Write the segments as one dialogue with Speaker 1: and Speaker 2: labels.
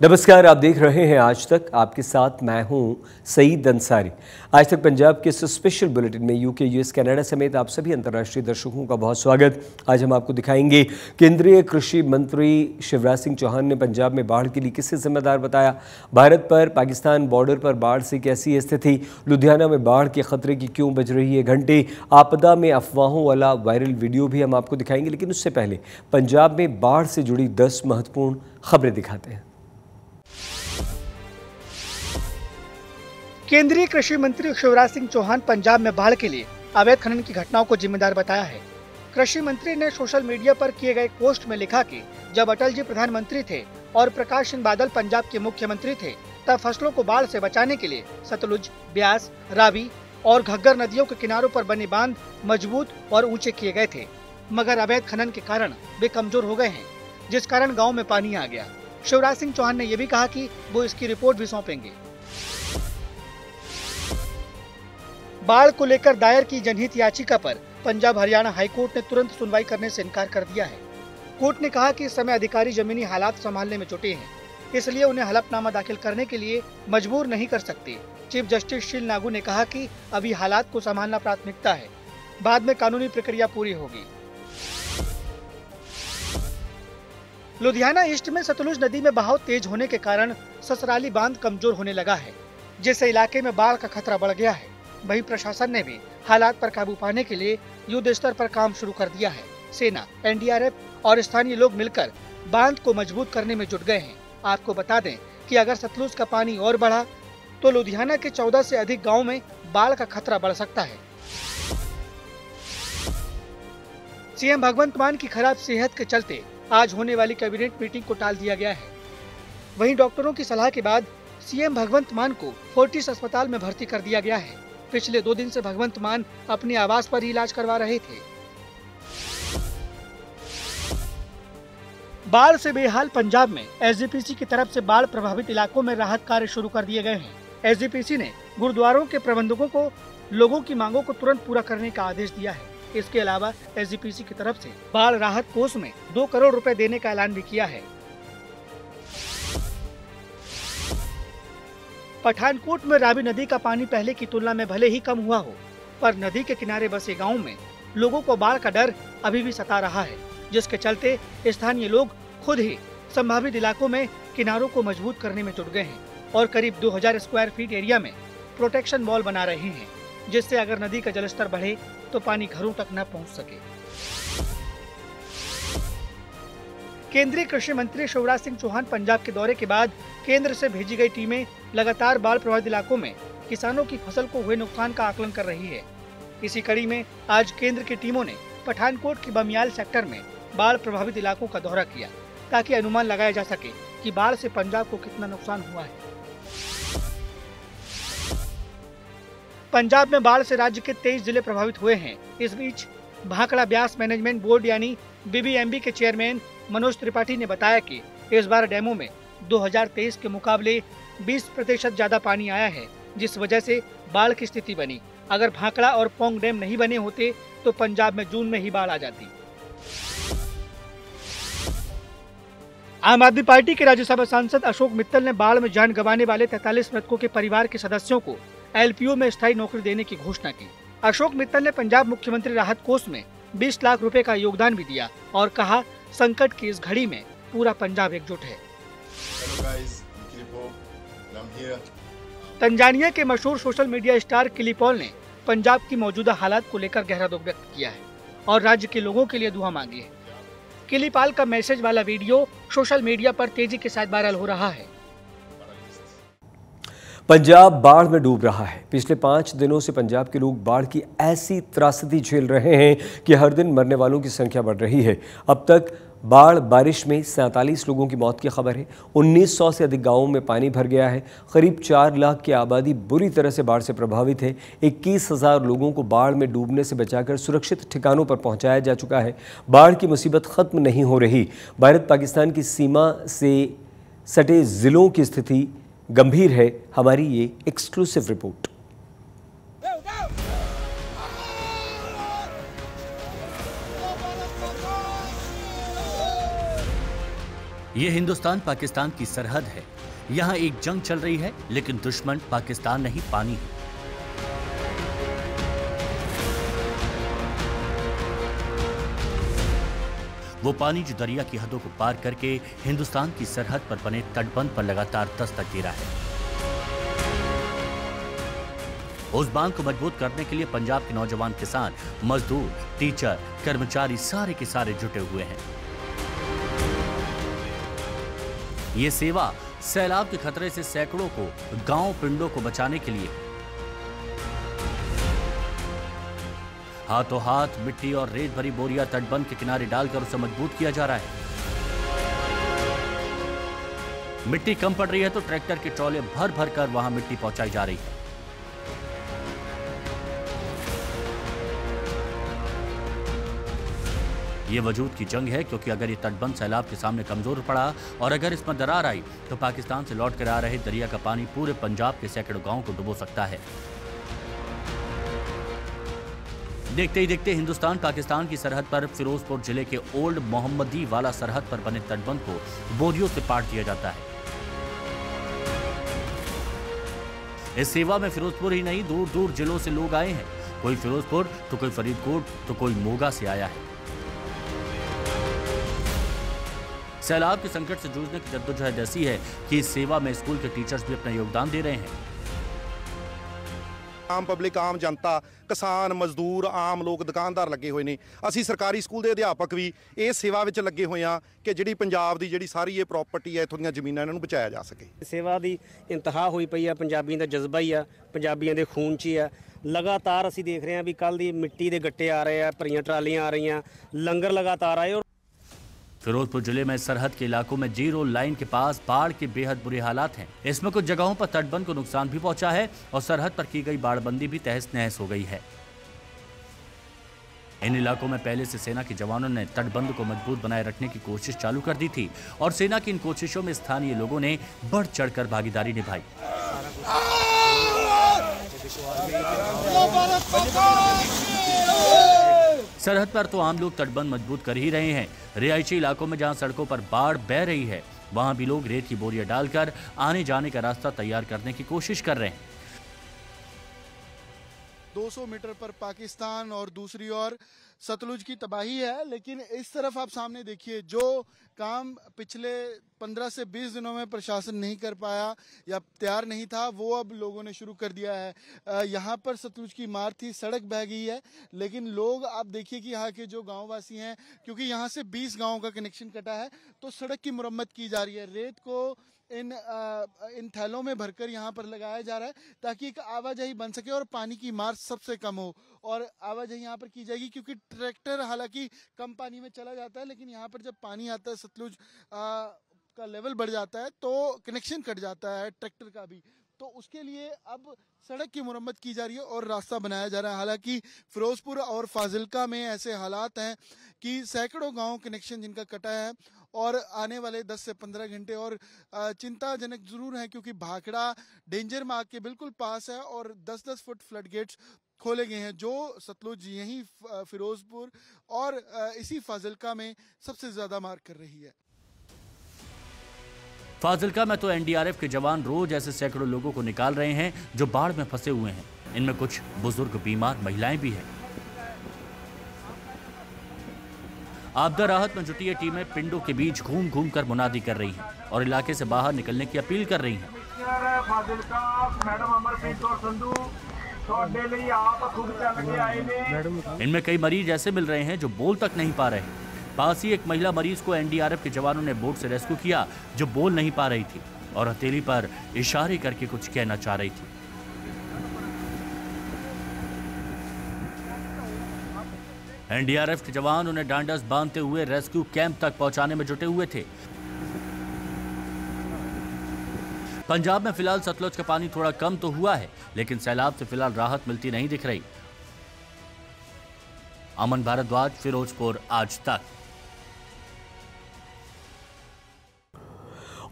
Speaker 1: नमस्कार, आप देख रहे हैं आज तक। आपके साथ मैं हूं सईद अंसारी। आज तक पंजाब के इस स्पेशल बुलेटिन में यूके, यूएस, कनाडा समेत आप सभी अंतर्राष्ट्रीय दर्शकों का बहुत स्वागत। आज हम आपको दिखाएंगे केंद्रीय कृषि मंत्री शिवराज सिंह चौहान ने पंजाब में बाढ़ के लिए किसे जिम्मेदार बताया, भारत पर पाकिस्तान बॉर्डर पर बाढ़ से कैसी है स्थिति, लुधियाना में बाढ़ के खतरे की क्यों बज रही है घंटे, आपदा में अफवाहों वाला वायरल वीडियो भी हम आपको दिखाएंगे। लेकिन उससे पहले पंजाब में बाढ़ से जुड़ी 10 महत्वपूर्ण खबरें दिखाते हैं।
Speaker 2: केंद्रीय कृषि मंत्री शिवराज सिंह चौहान पंजाब में बाढ़ के लिए अवैध खनन की घटनाओं को जिम्मेदार बताया है। कृषि मंत्री ने सोशल मीडिया पर किए गए पोस्ट में लिखा कि जब अटल जी प्रधानमंत्री थे और प्रकाश सिंह बादल पंजाब के मुख्यमंत्री थे, तब फसलों को बाढ़ से बचाने के लिए सतलुज, ब्यास, रावी और घग्गर नदियों के किनारों पर बने बांध मजबूत और ऊंचे किए गए थे, मगर अवैध खनन के कारण वे कमजोर हो गए हैं, जिस कारण गाँव में पानी आ गया। शिवराज सिंह चौहान ने यह भी कहा कि वो इसकी रिपोर्ट भी सौंपेंगे। बाढ़ को लेकर दायर की जनहित याचिका पर पंजाब हरियाणा हाईकोर्ट ने तुरंत सुनवाई करने से इनकार कर दिया है। कोर्ट ने कहा कि इस समय अधिकारी जमीनी हालात संभालने में जुटे हैं, इसलिए उन्हें हलफनामा दाखिल करने के लिए मजबूर नहीं कर सकते। चीफ जस्टिस शील नागू ने कहा कि अभी हालात को संभालना प्राथमिकता है, बाद में कानूनी प्रक्रिया पूरी होगी। लुधियाना ईस्ट में सतलुज नदी में बहाव तेज होने के कारण ससराली बांध कमजोर होने लगा है, जिससे इलाके में बाढ़ का खतरा बढ़ गया है। वहीं प्रशासन ने भी हालात पर काबू पाने के लिए युद्ध स्तर पर काम शुरू कर दिया है। सेना, एनडीआरएफ और स्थानीय लोग मिलकर बांध को मजबूत करने में जुट गए हैं। आपको बता दें कि अगर सतलुज का पानी और बढ़ा तो लुधियाना के 14 से अधिक गांवों में बाढ़ का खतरा बढ़ सकता है। सीएम भगवंत मान की खराब सेहत के चलते आज होने वाली कैबिनेट मीटिंग को टाल दिया गया है। वहीं डॉक्टरों की सलाह के बाद सीएम भगवंत मान को फोर्टिस अस्पताल में भर्ती कर दिया गया है। पिछले 2 दिन से भगवंत मान अपने आवास पर ही इलाज करवा रहे थे। बाढ़ से बेहाल पंजाब में एसजीपीसी की तरफ से बाढ़ प्रभावित इलाकों में राहत कार्य शुरू कर दिए गए हैं। एसजीपीसी ने गुरुद्वारों के प्रबंधकों को लोगों की मांगों को तुरंत पूरा करने का आदेश दिया है। इसके अलावा एसजीपीसी की तरफ से बाढ़ राहत कोष में 2 करोड़ रुपए देने का ऐलान भी किया है। पठानकोट में रावी नदी का पानी पहले की तुलना में भले ही कम हुआ हो, पर नदी के किनारे बसे गांवों में लोगों को बाढ़ का डर अभी भी सता रहा है, जिसके चलते स्थानीय लोग खुद ही संभावित इलाकों में किनारों को मजबूत करने में जुट गए हैं और करीब 2000 स्क्वायर फीट एरिया में प्रोटेक्शन वॉल बना रहे हैं, जिससे अगर नदी का जलस्तर बढ़े तो पानी घरों तक न पहुंच सके। केंद्रीय कृषि मंत्री शिवराज सिंह चौहान पंजाब के दौरे के बाद केंद्र से भेजी गई टीमें लगातार बाढ़ प्रभावित इलाकों में किसानों की फसल को हुए नुकसान का आकलन कर रही है। इसी कड़ी में आज केंद्र की टीमों ने पठानकोट की बमियाल सेक्टर में बाढ़ प्रभावित इलाकों का दौरा किया, ताकि अनुमान लगाया जा सके कि बाढ़ से पंजाब को कितना नुकसान हुआ है। पंजाब में बाढ़ से राज्य के 23 जिले प्रभावित हुए हैं। इस बीच भाखड़ा ब्यास मैनेजमेंट बोर्ड यानी बीबीएमबी के चेयरमैन मनोज त्रिपाठी ने बताया कि इस बार डैमों में 2023 के मुकाबले 20% ज्यादा पानी आया है, जिस वजह से बाढ़ की स्थिति बनी। अगर भाखड़ा और पोंग डैम नहीं बने होते तो पंजाब में जून में ही बाढ़ आ जाती। आम आदमी पार्टी के राज्यसभा सांसद अशोक मित्तल ने बाढ़ में जान गंवाने वाले 43 मृतकों के परिवार के सदस्यों को एलपीओ में स्थायी नौकरी देने की घोषणा की। अशोक मित्तल ने पंजाब मुख्यमंत्री राहत कोष में 20 लाख रुपए का योगदान भी दिया और कहा, संकट की इस घड़ी में पूरा पंजाब एकजुट है। तंजानिया के मशहूर सोशल मीडिया स्टार किलीपॉल ने पंजाब की मौजूदा हालात को लेकर गहरा दुख व्यक्त किया है और राज्य के लोगों के लिए दुआ मांगी है। किलीपॉल का मैसेज वाला वीडियो सोशल मीडिया पर तेजी के साथ वायरल हो रहा है।
Speaker 1: पंजाब बाढ़ में डूब रहा है। पिछले 5 दिनों से पंजाब के लोग बाढ़ की ऐसी त्रासदी झेल रहे हैं कि हर दिन मरने वालों की संख्या बढ़ रही है। अब तक बाढ़ बारिश में 47 लोगों की मौत की खबर है। 1900 से अधिक गांवों में पानी भर गया है। करीब 4 लाख की आबादी बुरी तरह से बाढ़ से प्रभावित है। 21,000 लोगों को बाढ़ में डूबने से बचाकर सुरक्षित ठिकानों पर पहुंचाया जा चुका है। बाढ़ की मुसीबत खत्म नहीं हो रही। भारत पाकिस्तान की सीमा से सटे जिलों की स्थिति गंभीर है। हमारी ये एक्सक्लूसिव रिपोर्ट।
Speaker 3: ये हिंदुस्तान पाकिस्तान की सरहद है। यहाँ एक जंग चल रही है, लेकिन दुश्मन पाकिस्तान नहीं, पानी है। वो पानी जो दरिया की हदों को पार करके हिंदुस्तान की सरहद पर बने तटबंध पर लगातार दस्तक दे रहा है। उस बांध को मजबूत करने के लिए पंजाब के नौजवान किसान, मजदूर, टीचर, कर्मचारी सारे के सारे जुटे हुए हैं। ये सेवा सैलाब के खतरे से सैकड़ों को गांव पिंडों को बचाने के लिए हाथों हाथ मिट्टी और रेत भरी बोरियां तटबंध के किनारे डालकर उसे मजबूत किया जा रहा है। मिट्टी कम पड़ रही है तो ट्रैक्टर के ट्रॉले भर भर कर वहां मिट्टी पहुंचाई जा रही है। ये वजूद की जंग है, क्योंकि अगर ये तटबंध सैलाब के सामने कमजोर पड़ा और अगर इसमें दरार आई तो पाकिस्तान से लौट कर आ रहे दरिया का पानी पूरे पंजाब के सैकड़ों गांवों को डुबो सकता है। देखते ही देखते हिंदुस्तान पाकिस्तान की सरहद पर फिरोजपुर जिले के ओल्ड मोहम्मदी वाला सरहद पर बने तटबंध को बोरियों से पाट दिया जाता है। इस सेवा में फिरोजपुर ही नहीं, दूर दूर जिलों से लोग आए हैं। कोई फिरोजपुर तो कोई फरीदकोट तो कोई मोगा से आया है। सैलाब के संकट से जूझने की जद्दोजहद ऐसी है कि इस सेवा में स्कूल के टीचर्स भी अपना योगदान दे रहे हैं।
Speaker 4: आम पब्लिक, आम जनता, किसान, मजदूर, आम लोग, दुकानदार लगे हुए ने। ਅਸੀਂ ਸਰਕਾਰੀ ਸਕੂਲ ਦੇ ਅਧਿਆਪਕ ਵੀ ਇਹ ਸੇਵਾ ਵਿੱਚ ਲੱਗੇ ਹੋਏ ਆ ਕਿ ਜਿਹੜੀ ਪੰਜਾਬ ਦੀ ਜਿਹੜੀ ਸਾਰੀ ਇਹ ਪ੍ਰਾਪਰਟੀ ਹੈ, ਇੱਥੋਂ ਦੀਆਂ ਜ਼ਮੀਨਾਂ, ਇਹਨਾਂ ਨੂੰ ਬਚਾਇਆ ਜਾ ਸਕੇ।
Speaker 5: ਸੇਵਾ ਦੀ ਇੰਤਹਾ ਹੋਈ ਪਈ ਆ, ਪੰਜਾਬੀਆਂ ਦਾ ਜਜ਼ਬਾ ਹੀ ਆ, ਪੰਜਾਬੀਆਂ ਦੇ ਖੂਨ 'ਚ ਹੀ ਆ। ਲਗਾਤਾਰ ਅਸੀਂ ਦੇਖ ਰਹੇ ਹਾਂ ਵੀ ਕੱਲ ਦੀ ਮਿੱਟੀ ਦੇ ਗੱਟੇ ਆ ਰਹੇ ਆ, ਭਰੀਆਂ ਟਰਾਲੀਆਂ ਆ ਰਹੀਆਂ, ਲੰਗਰ ਲਗਾਤਾਰ ਆਏ। और
Speaker 3: फिरोजपुर जिले में सरहद के इलाकों में जीरो लाइन के पास बाढ़ के बेहद बुरे हालात हैं। इसमें कुछ जगहों पर तटबंध को नुकसान भी पहुंचा है और सरहद पर की गई बाढ़बंदी भी तहस नहस हो गई है। इन इलाकों में पहले से सेना के जवानों ने तटबंध को मजबूत बनाए रखने की कोशिश चालू कर दी थी और सेना की इन कोशिशों में स्थानीय लोगों ने बढ़ चढ़कर भागीदारी निभाई। सरहद पर तो आम लोग तटबंध मजबूत कर ही रहे हैं। रिहायशी इलाकों में जहां सड़कों पर बाढ़ बह रही है, वहां भी लोग रेत की बोरियां डालकर आने जाने का रास्ता तैयार करने की कोशिश कर रहे हैं।
Speaker 6: 200 मीटर पर पाकिस्तान और दूसरी ओर सतलुज की तबाही है। लेकिन इस तरफ आप सामने देखिए, जो काम पिछले 15 से 20 दिनों में प्रशासन नहीं कर पाया या तैयार नहीं था, वो अब लोगों ने शुरू कर दिया है। यहाँ पर सतलुज की मार थी, सड़क बह गई है, लेकिन लोग आप देखिए कि यहाँ के जो गांववासी हैं, क्योंकि यहाँ से 20 गांवों का कनेक्शन कटा है, तो सड़क की मुरम्मत की जा रही है। रेत को इन थैलों में भरकर यहाँ पर लगाया जा रहा है ताकि एक आवाजाही बन सके और पानी की मार सबसे कम हो। और आवाजाही यहाँ पर की जाएगी, क्योंकि ट्रैक्टर हालांकि कम पानी में चला जाता है, लेकिन यहाँ पर जब पानी आता है, सतलुज का लेवल बढ़ जाता है, तो कनेक्शन कट जाता है ट्रैक्टर का भी। तो उसके लिए अब सड़क की मुरम्मत की जा रही है और रास्ता बनाया जा रहा है। हालांकि फिरोजपुर और फाजिलका में ऐसे हालात हैं कि सैकड़ों गांव कनेक्शन जिनका कटा है और आने वाले 10 से 15 घंटे और चिंताजनक जरूर है, क्योंकि भाखड़ा डेंजर मार्ग के बिल्कुल पास है और 10-10 फुट फ्लड गेट्स खोले गए हैं, जो सतलुज यहीं फिरोजपुर और इसी फाजिलका में सबसे ज्यादा मार कर रही है।
Speaker 3: फाजिलका में तो एनडीआरएफ के जवान रोज ऐसे सैकड़ों लोगों को निकाल रहे हैं जो बाढ़ में फंसे हुए हैं। इनमें कुछ बुजुर्ग, बीमार महिलाएं भी हैं। आपदा राहत में जुटी ये टीमें पिंडों के बीच घूम घूम कर मुनादी कर रही हैं और इलाके से बाहर निकलने की अपील कर रही हैं। इनमें कई मरीज ऐसे मिल रहे हैं जो बोल तक नहीं पा रहे। पास ही एक महिला मरीज को एनडीआरएफ के जवानों ने बोट से रेस्क्यू किया, जो बोल नहीं पा रही थी और हथेली पर इशारे करके कुछ कहना चाह रही थी। एनडीआरएफ के जवान उन्हें डांडस बांधते हुए रेस्क्यू कैंप तक पहुंचाने में जुटे हुए थे। पंजाब में फिलहाल सतलुज का पानी थोड़ा कम तो हुआ है, लेकिन सैलाब से फिलहाल राहत मिलती नहीं दिख रही। अमन भारद्वाज, फिरोजपुर, आज तक।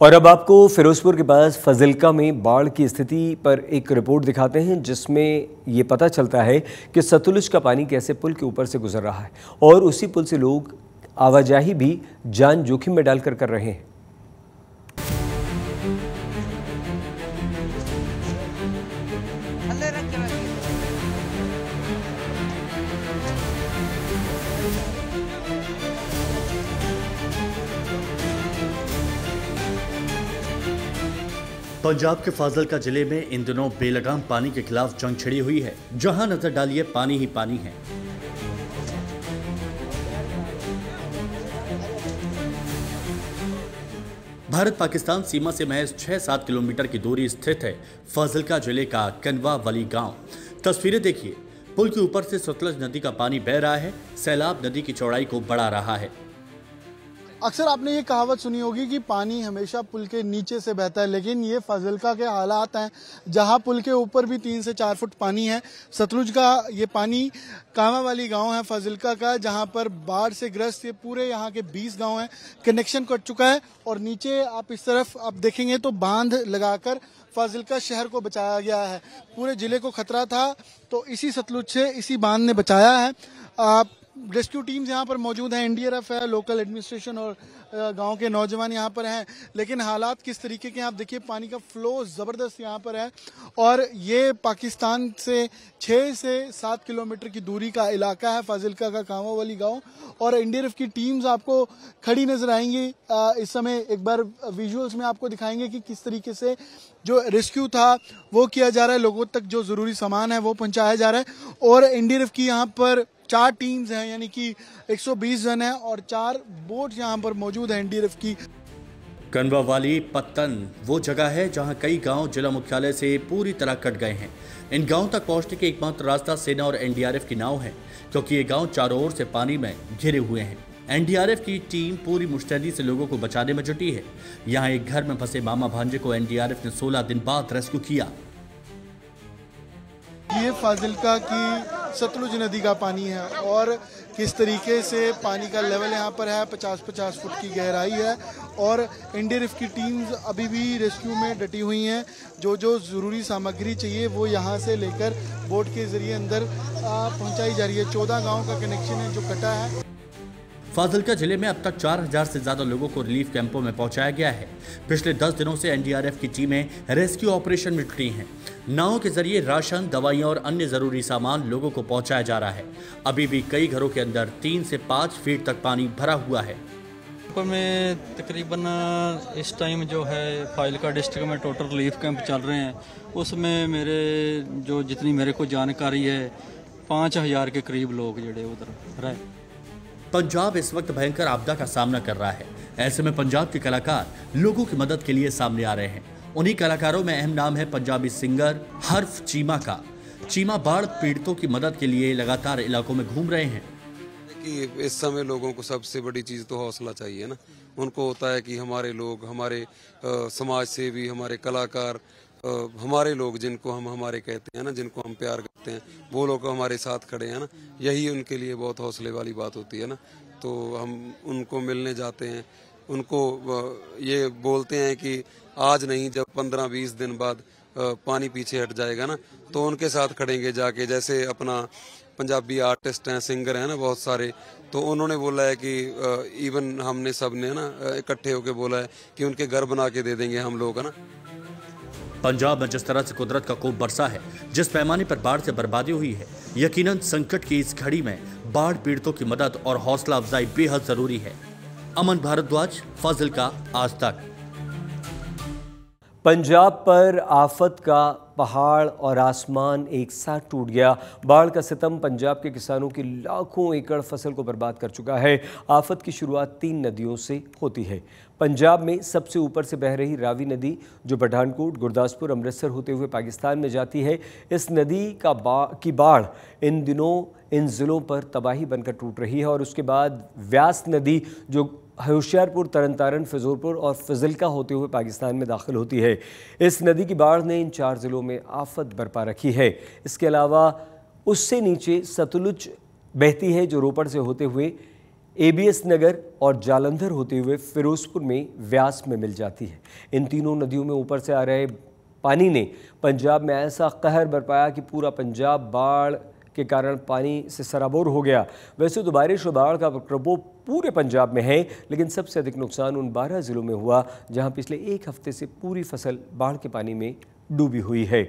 Speaker 1: और अब आपको फिरोजपुर के पास फाजिलका में बाढ़ की स्थिति पर एक रिपोर्ट दिखाते हैं, जिसमें ये पता चलता है कि सतलुज का पानी कैसे पुल के ऊपर से गुजर रहा है और उसी पुल से लोग आवाजाही भी जान जोखिम में डालकर कर रहे हैं।
Speaker 3: पंजाब के फाजिलका जिले में इन दिनों बेलगाम पानी के खिलाफ जंग छिड़ी हुई है। जहां नजर डालिए पानी ही पानी है। भारत पाकिस्तान सीमा से महज 6-7 किलोमीटर की दूरी स्थित है फाजिलका जिले का कनवा वाली गांव। तस्वीरें देखिए, पुल के ऊपर से सतलज नदी का पानी बह रहा है। सैलाब नदी की चौड़ाई को बढ़ा रहा है।
Speaker 6: अक्सर आपने ये कहावत सुनी होगी कि पानी हमेशा पुल के नीचे से बहता है, लेकिन ये फाजिलका के हालात हैं जहां पुल के ऊपर भी 3 से 4 फुट पानी है। सतलुज का ये पानी कामा वाली गांव है फाजिलका का, जहां पर बाढ़ से ग्रस्त ये पूरे यहाँ के 20 गांव हैं। कनेक्शन कट चुका है और नीचे आप इस तरफ आप देखेंगे तो बांध लगाकर फाजिलका शहर को बचाया गया है। पूरे जिले को खतरा था तो इसी सतलुज से इसी बांध ने बचाया है। रेस्क्यू टीम्स यहाँ पर मौजूद हैं, एनडीआरएफ है, लोकल एडमिनिस्ट्रेशन और गांव के नौजवान यहाँ पर हैं। लेकिन हालात किस तरीके के आप देखिए, पानी का फ्लो ज़बरदस्त यहाँ पर है और ये पाकिस्तान से 6 से 7 किलोमीटर की दूरी का इलाका है फाजिलका का कामा वाली गांव। और एनडीआरएफ की टीम्स आपको खड़ी नजर आएंगी इस समय। एक बार विजुअल्स में आपको दिखाएंगे कि किस तरीके से जो रेस्क्यू था वो किया जा रहा है, लोगों तक जो ज़रूरी सामान है वो पहुँचाया जा रहा है। और एनडीआरएफ की यहाँ पर 4 टीम्स हैं, यानी कि 120 जन हैं और 4 बोट यहाँ पर मौजूद है एनडीआरएफ की।
Speaker 3: कनवा वाली पत्तन वो जगह है जहां कई गांव जिला मुख्यालय से पूरी तरह कट गए हैं। इन गांव तक पहुंचने के एकमात्र रास्ता सेना और एनडीआरएफ की नाव है, क्योंकि ये गांव चारों ओर से पानी में घिरे हुए हैं। एनडीआरएफ की टीम पूरी मुस्तैदी से लोगों को बचाने में जुटी है। यहाँ एक घर में फंसे मामा भांजे को एनडीआरएफ ने 16 दिन बाद रेस्क्यू किया।
Speaker 6: ये फाजिलका की सतलुज नदी का पानी है और किस तरीके से पानी का लेवल यहाँ पर है, 50-50 फुट की गहराई है। और एनडीआरएफ की टीम्स अभी भी रेस्क्यू में डटी हुई हैं। जो ज़रूरी सामग्री चाहिए वो यहाँ से लेकर बोट के जरिए अंदर पहुँचाई जा रही है। 14 गाँव का कनेक्शन है जो कटा है।
Speaker 3: फाजिलका जिले में अब तक 4000 से ज्यादा लोगों को रिलीफ कैंपों में पहुंचाया गया है। पिछले 10 दिनों से एनडीआरएफ की टीमें रेस्क्यू ऑपरेशन में जुटी हैं। नावों के जरिए राशन, दवाइयां और अन्य जरूरी सामान लोगों को पहुंचाया जा रहा है। अभी भी कई घरों के अंदर 3 से 5 फीट तक पानी भरा हुआ है।
Speaker 7: में तकरीबन इस टाइम जो है फाजिलका डिस्ट्रिक्ट में टोटल रिलीफ कैंप चल रहे हैं। उसमें मेरे जो जितनी मेरे को जानकारी है 5000 के करीब लोग जड़े उधर रहे।
Speaker 3: पंजाब इस वक्त भयंकर आपदा का सामना कर रहा है। ऐसे में पंजाब के कलाकार लोगों की मदद के लिए सामने आ रहे हैं। उन्हीं कलाकारों में अहम नाम है पंजाबी सिंगर हर्फ चीमा का। चीमा बाढ़ पीड़ितों की मदद के लिए लगातार इलाकों में घूम रहे हैं।
Speaker 8: कि इस समय लोगों को सबसे बड़ी चीज़ तो हौसला चाहिए ना। उनको होता है कि हमारे लोग, हमारे समाज सेवी, हमारे कलाकार, हमारे लोग जिनको हम हमारे कहते हैं ना, जिनको हम प्यार करते हैं, वो लोग हमारे साथ खड़े हैं ना। यही उनके लिए बहुत हौसले वाली बात होती है ना। तो हम उनको मिलने जाते हैं, उनको ये बोलते हैं कि आज नहीं, जब 15-20 दिन बाद पानी पीछे हट जाएगा ना तो उनके साथ खड़ेंगे जाके। जैसे अपना पंजाबी आर्टिस्ट हैं, सिंगर हैं ना बहुत सारे, तो उन्होंने बोला है कि इवन हमने सब ने ना इकट्ठे होकर बोला है कि उनके घर बना के दे देंगे हम लोग, है ना।
Speaker 3: पंजाब में जिस तरह से कुदरत का कोप बरसा है, जिस पैमाने पर बाढ़ से बर्बादी हुई है, यकीनन संकट की इस घड़ी में बाढ़ पीड़ितों की मदद और हौसला अफजाई बेहद जरूरी है। अमन भारद्वाज, फाजिलका, आज तक।
Speaker 1: पंजाब पर आफत का पहाड़ और आसमान एक साथ टूट गया। बाढ़ का सितम पंजाब के किसानों की लाखों एकड़ फसल को बर्बाद कर चुका है। आफत की शुरुआत 3 नदियों से होती है। पंजाब में सबसे ऊपर से बह रही रावी नदी, जो पठानकोट, गुरदासपुर, अमृतसर होते हुए पाकिस्तान में जाती है। इस नदी की बाढ़ इन दिनों इन ज़िलों पर तबाही बनकर टूट रही है। और उसके बाद व्यास नदी, जो होशियारपुर, तरनतारन, फिजोरपुर और फजिलका होते हुए पाकिस्तान में दाखिल होती है। इस नदी की बाढ़ ने इन 4 ज़िलों में आफत बरपा रखी है। इसके अलावा उससे नीचे सतलुज बहती है, जो रोपड़ से होते हुए एबीएस नगर और जालंधर होते हुए फिरोजपुर में व्यास में मिल जाती है। इन तीनों नदियों में ऊपर से आ रहे पानी ने पंजाब में ऐसा कहर बरपाया कि पूरा पंजाब बाढ़ के कारण पानी से सराबोर हो गया। वैसे तो बारिश और बाढ़ का प्रकोप पूरे पंजाब में है, लेकिन सबसे अधिक नुकसान उन 12 ज़िलों में हुआ जहां पिछले 1 हफ्ते से पूरी फसल बाढ़ के पानी में डूबी हुई है।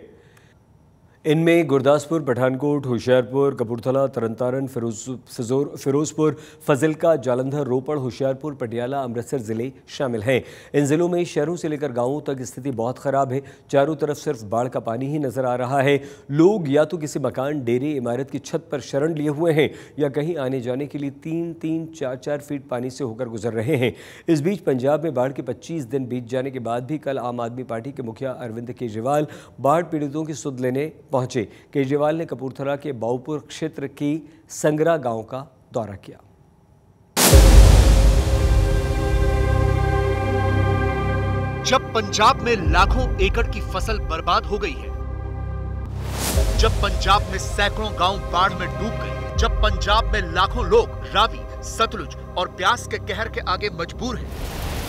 Speaker 1: इनमें गुरदासपुर, पठानकोट, होशियारपुर, कपूरथला, तरनतारन, फिरोजपुर, फजिल्का, जालंधर, रोपड़, होशियारपुर, पटियाला, अमृतसर जिले शामिल हैं। इन जिलों में शहरों से लेकर गांवों तक स्थिति बहुत खराब है। चारों तरफ सिर्फ बाढ़ का पानी ही नजर आ रहा है। लोग या तो किसी मकान, डेरे, इमारत की छत पर शरण लिए हुए हैं या कहीं आने जाने के लिए 3-3, 4-4 फीट पानी से होकर गुजर रहे हैं। इस बीच पंजाब में बाढ़ के 25 दिन बीत जाने के बाद भी कल आम आदमी पार्टी के मुखिया अरविंद केजरीवाल बाढ़ पीड़ितों की सुध लेने पहुंचे। केजरीवाल ने कपूरथला के बाऊपुर क्षेत्र की संगरा गांव का दौरा किया।
Speaker 9: जब पंजाब में लाखों एकड़ की फसल बर्बाद हो गई है, जब पंजाब में सैकड़ों गांव बाढ़ में डूब गए, जब पंजाब में लाखों लोग रावी, सतलुज और ब्यास के कहर के आगे मजबूर हैं,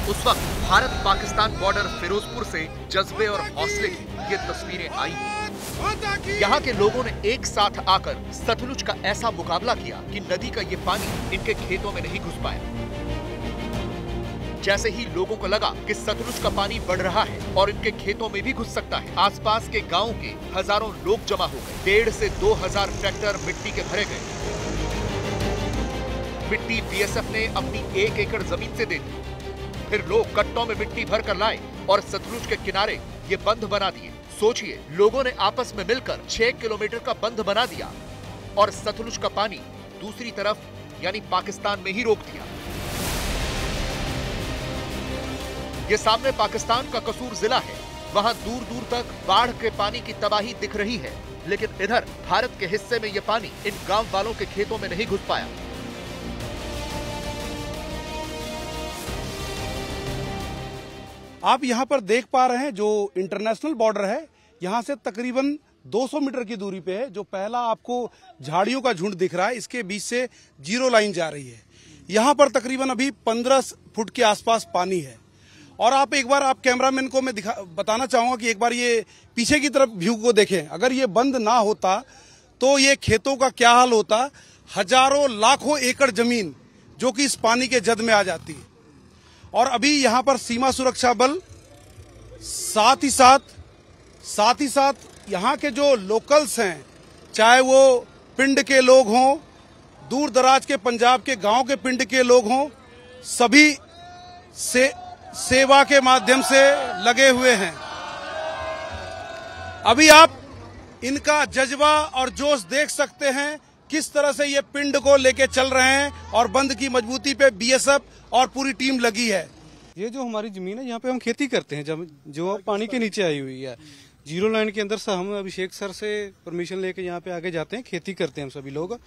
Speaker 9: उस वक्त भारत पाकिस्तान बॉर्डर फिरोजपुर से जज्बे और हौसले की ये तस्वीरें आई। यहाँ के लोगों ने एक साथ आकर सतलुज का ऐसा मुकाबला किया कि नदी का ये पानी इनके खेतों में नहीं घुस पाया। जैसे ही लोगों को लगा कि सतलुज का पानी बढ़ रहा है और इनके खेतों में भी घुस सकता है, आसपास के गांव के हजारों लोग जमा हो गए। 1,500 से 2,000 ट्रैक्टर मिट्टी के भरे गए। मिट्टी बीएसएफ ने अपनी 1 एकड़ जमीन से दे दी। फिर लोग कट्टों में मिट्टी भर कर लाए और सतलुज के किनारे ये बंध बना दिए। सोचिए, लोगों ने आपस में मिलकर 6 किलोमीटर का बंध बना दिया और सतलुज का पानी दूसरी तरफ यानी पाकिस्तान में ही रोक दिया। ये सामने पाकिस्तान का कसूर जिला है। वहां दूर दूर तक बाढ़ के पानी की तबाही दिख रही है, लेकिन इधर भारत के हिस्से में ये पानी इन गांव वालों के खेतों में नहीं घुस पाया।
Speaker 10: आप यहाँ पर देख पा रहे हैं जो इंटरनेशनल बॉर्डर है, यहाँ से तकरीबन 200 मीटर की दूरी पे है। जो पहला आपको झाड़ियों का झुंड दिख रहा है, इसके बीच से जीरो लाइन जा रही है। यहाँ पर तकरीबन अभी 15 फुट के आसपास पानी है। और आप एक बार, आप कैमरामैन को मैं बताना चाहूंगा कि एक बार ये पीछे की तरफ व्यू को देखें। अगर ये बंद ना होता तो ये खेतों का क्या हाल होता। हजारों लाखों एकड़ जमीन जो कि इस पानी के जद में आ जाती है। और अभी यहाँ पर सीमा सुरक्षा बल, साथ ही साथ यहाँ के जो लोकल्स हैं, चाहे वो पिंड के लोग हों, दूर दराज के पंजाब के गांव के पिंड के लोग हों, सभी सेवा के माध्यम से लगे हुए हैं। अभी आप इनका जज्बा और जोश देख सकते हैं, किस तरह से ये पिंड को लेके चल रहे हैं और बंद की मजबूती पे बीएसएफ और पूरी टीम लगी है।
Speaker 11: ये जो हमारी जमीन है, यहाँ पे हम खेती करते हैं, जब जो पानी के नीचे आई हुई है। जीरो लाइन के अंदर से हम अभिषेक सर से परमिशन लेके यहाँ पे आगे जाते हैं, खेती करते हैं हम सभी लोग।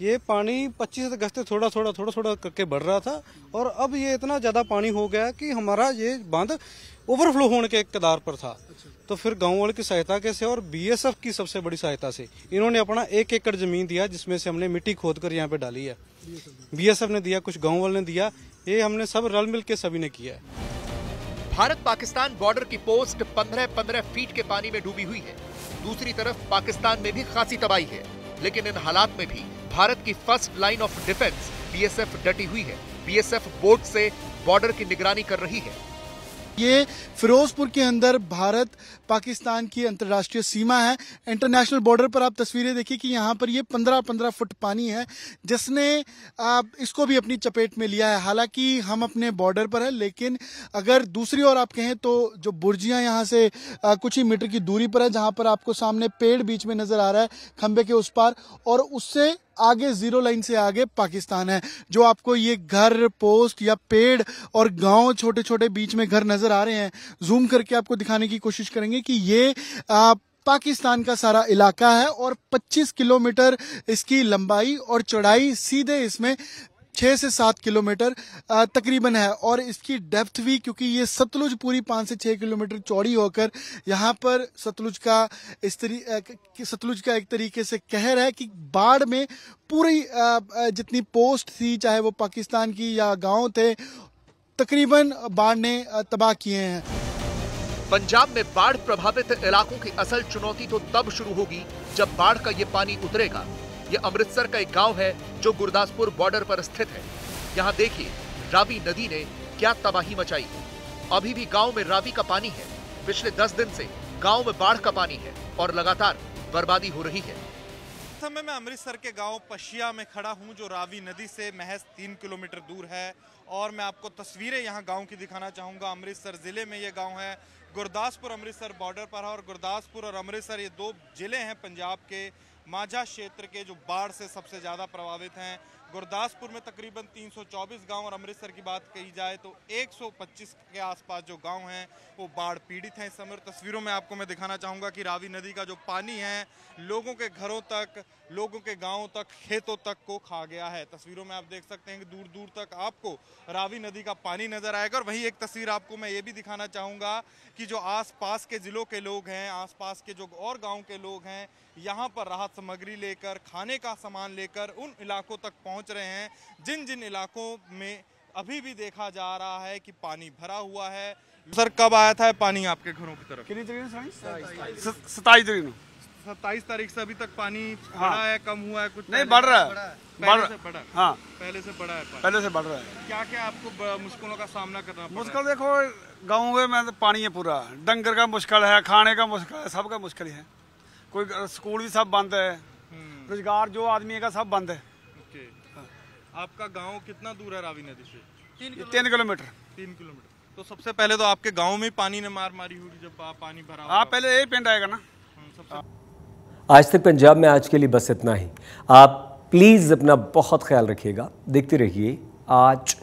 Speaker 11: ये पानी 25 अगस्त से थोड़ा थोड़ा करके बढ़ रहा था और अब ये इतना ज्यादा पानी हो गया कि हमारा ये बांध ओवरफ्लो होने के कगार पर था। तो फिर गांव वालों की सहायता कैसे, और बीएसएफ की सबसे बड़ी सहायता से इन्होंने अपना 1 एकड़ जमीन दिया, जिसमें से हमने मिट्टी खोद कर यहाँ पे डाली है। बीएसएफ ने दिया, कुछ गांव वालों ने दिया, ये हमने सब रल मिल के सभी ने किया है।
Speaker 9: भारत पाकिस्तान बॉर्डर की पोस्ट 15-15 फीट के पानी में डूबी हुई है। दूसरी तरफ पाकिस्तान में भी खासी तबाही है, लेकिन इन हालात में भी भारत की first line of defence BSF डटी हुई है। बीएसएफ बोट से बॉर्डर की निगरानी कर रही है।
Speaker 6: ये फिरोजपुर के अंदर भारत पाकिस्तान की अंतर्राष्ट्रीय सीमा है। इंटरनेशनल बॉर्डर पर आप तस्वीरें देखिए कि यहाँ पर ये 15-15 फुट पानी है, जिसने इसको भी अपनी चपेट में लिया है। हालांकि हम अपने बॉर्डर पर है, लेकिन अगर दूसरी ओर आप कहें तो जो बुर्जियां यहाँ से कुछ ही मीटर की दूरी पर है, जहाँ पर आपको सामने पेड़ बीच में नजर आ रहा है खंबे के उस पार, और उससे आगे जीरो लाइन से आगे पाकिस्तान है। जो आपको ये घर, पोस्ट या पेड़ और गांव छोटे छोटे बीच में घर नजर आ रहे हैं, जूम करके आपको दिखाने की कोशिश करेंगे कि ये पाकिस्तान का सारा इलाका है और 25 किलोमीटर इसकी लंबाई और चौड़ाई सीधे इसमें 6 से 7 किलोमीटर तकरीबन है। और इसकी डेप्थ भी, क्योंकि ये सतलुज पूरी 5 से 6 किलोमीटर चौड़ी होकर यहाँ पर सतलुज का एक तरीके से कहर है कि बाढ़ में पूरी जितनी पोस्ट थी, चाहे वो पाकिस्तान की या गांव थे, तकरीबन बाढ़ ने तबाह किए हैं।
Speaker 9: पंजाब में बाढ़ प्रभावित इलाकों की असल चुनौती तो तब शुरू होगी जब बाढ़ का ये पानी उतरेगा। ये अमृतसर का एक गांव है जो गुरदासपुर बॉर्डर पर स्थित है। यहाँ देखिए, रावी नदी ने क्या तबाही मचाई है। अभी भी गांव में रावी का पानी है। पिछले 10 दिन से गांव में बाढ़ का पानी है और लगातार बर्बादी हो रही है।
Speaker 12: इस समय मैं अमृतसर के गांव पशिया में खड़ा हूं, जो रावी नदी से महज 3 किलोमीटर दूर है, और मैं आपको तस्वीरें यहां गांव की दिखाना चाहूंगा। अमृतसर जिले में ये गांव है, गुरदासपुर अमृतसर बॉर्डर पर है, और गुरदासपुर और अमृतसर ये 2 जिले हैं पंजाब के माझा क्षेत्र के जो बाढ़ से सबसे ज़्यादा प्रभावित हैं। गुरदासपुर में तकरीबन 324 गांव, और अमृतसर की बात कही जाए तो 125 के आसपास जो गांव हैं वो बाढ़ पीड़ित हैं। इस समय तस्वीरों में आपको मैं दिखाना चाहूँगा कि रावी नदी का जो पानी है लोगों के घरों तक, लोगों के गांवों तक, खेतों तक को खा गया है। तस्वीरों में आप देख सकते हैं कि दूर दूर तक आपको रावी नदी का पानी नजर आएगा। और वहीं एक तस्वीर आपको मैं ये भी दिखाना चाहूँगा कि जो आसपास के ज़िलों के लोग हैं, आसपास के जो और गाँव के लोग हैं, यहाँ पर राहत सामग्री लेकर, खाने का सामान लेकर उन इलाकों तक पहुँच रहे हैं जिन जिन इलाकों में अभी भी देखा जा रहा है कि पानी भरा हुआ है। सर, कब आया था पानी आपके घरों की तरफ?
Speaker 10: कितनी तरीक? 27 तारीख।
Speaker 12: 27 तारीख से अभी तक पानी बढ़ा है, कम हुआ है? कुछ
Speaker 10: नहीं, बढ़ रहा है।
Speaker 12: पहले से बढ़ा?
Speaker 10: हाँ,
Speaker 12: पहले से बढ़ा है।
Speaker 10: पहले से बढ़ रहा है।
Speaker 12: क्या क्या आपको मुश्किलों का सामना करना पड़ा?
Speaker 10: मुश्किल देखो, गाँव में तो पानी है पूरा, डंगर का मुश्किल है, खाने का मुश्किल है, सबका मुश्किल है। कोई स्कूल भी सब बंद है, रोजगार जो आदमी का सब बंद है।
Speaker 12: आपका गांव कितना दूर है रावी नदी से?
Speaker 10: 3 किलोमीटर।
Speaker 12: 3 किलोमीटर। तो सबसे पहले तो आपके गांव में पानी ने मार मारी होगी जब पानी भरा?
Speaker 10: हाँ, पहले यही पिंड आएगा ना।
Speaker 1: आज तक पंजाब में आज के लिए बस इतना ही। आप प्लीज़ अपना बहुत ख्याल रखिएगा। देखते रहिए आज